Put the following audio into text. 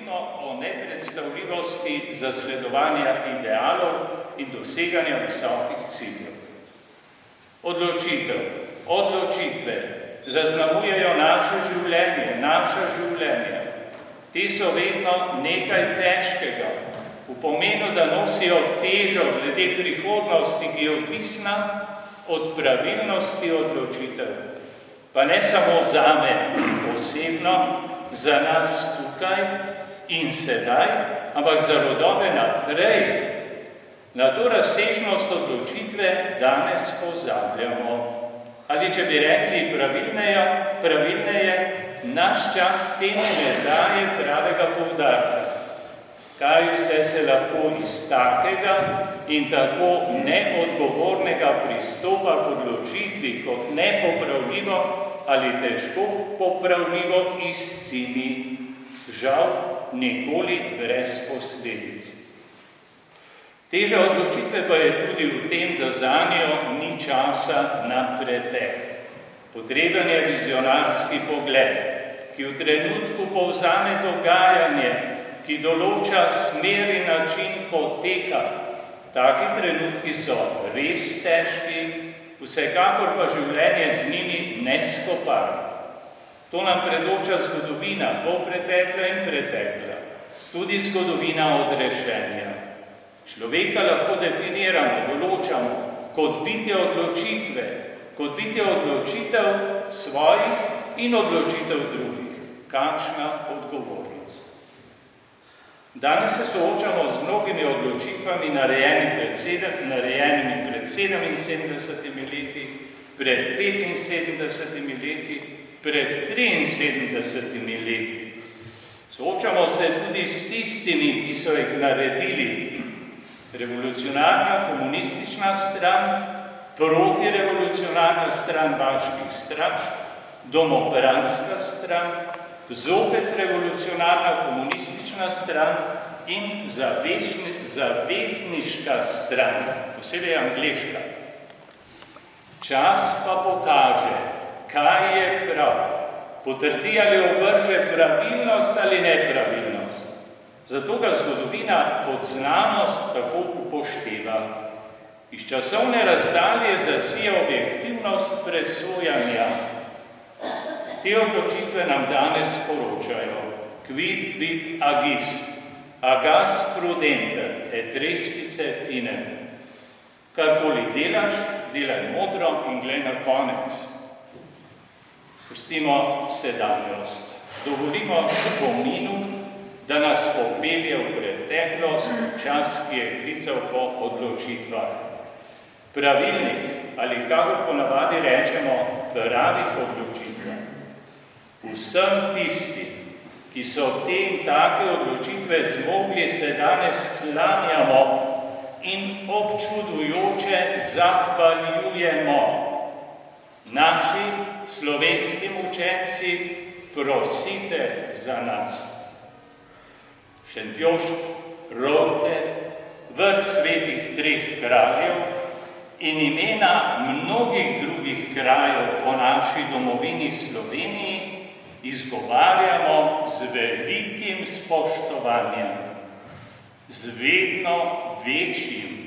govorimo o nepredstavljivosti zasledovanja idealov in doseganja visokih ciljev. Odločitve zaznamujejo naše življenje, naša življenja. Te so vedno nekaj težkega, v pomenu, da nosijo težo glede prihodnosti, ki je odvisna od pravilnosti odločitev. Pa ne samo zame osebno, za nas tukaj in sedaj, ampak za rodove naprej. Na to razsežnost odločitve danes pozabljamo. Ali če bi rekli pravilneje, naš čas s tem ne daje pravega poudarka. Kaj vse se lahko iz takega in tako neodgovornega pristopa k odločitvi kot nepopravljivo ali težko popravljivo izcimi, žal nikoli brez posledic. Teža odločitve pa je tudi v tem, da zanjo ni časa na pretek. Potreben je vizionarski pogled, ki v trenutku povzame dogajanje, ki določa smer in način poteka. Taki trenutki so res težki, vsekakor pa življenje z njimi neskoparno. To nam predoča zgodovina, polpretekla in pretekla, tudi zgodovina odrešenja. Človeka lahko definiramo, določamo kot bitje odločitve, kot bitje odločitev svojih in odločitev drugih. Kakšna odgovornost. Danes se soočamo z mnogimi odločitvami narejenimi pred 77 leti, pred 75 leti, pred 73 leti. Soočamo se tudi s tistimi, ki so jih naredili. Revolucionarna komunistična stran, protirevolucionarna stran vaških straž, domobranska stran, zopet revolucionarna komunistična stran in zavezniška stran, posebej angleška. Čas pa pokaže, kaj je prav, potrdi ali ovrže pravilnost ali nepravilnost. Zato ga zgodovina kot znanost tako upošteva. Iz časovne razdalje zasije objektivnost presojanja. Te odločitve nam danes poročajo. Quid agis, agas prudenter, et respice finem. Karkoli delaš, delaj modro in glej na konec. Pustimo sedanjost. Dovolimo spominu, da nas popelje v preteklost, čas, ki je klical po odločitvah. Pravilnih, ali kakor ponavadi rečemo, pravih odločitvah. Vsem tistim, ki so te in take odločitve zmogli, se danes klanjamo in občudujoče zahvaljujemo. Naši slovenski učenci, prosite za nas. Šentjošt, Rovte, vrh svetih treh kraljev in imena mnogih drugih krajev po naši domovini Sloveniji izgovarjamo z velikim spoštovanjem, z vedno večjim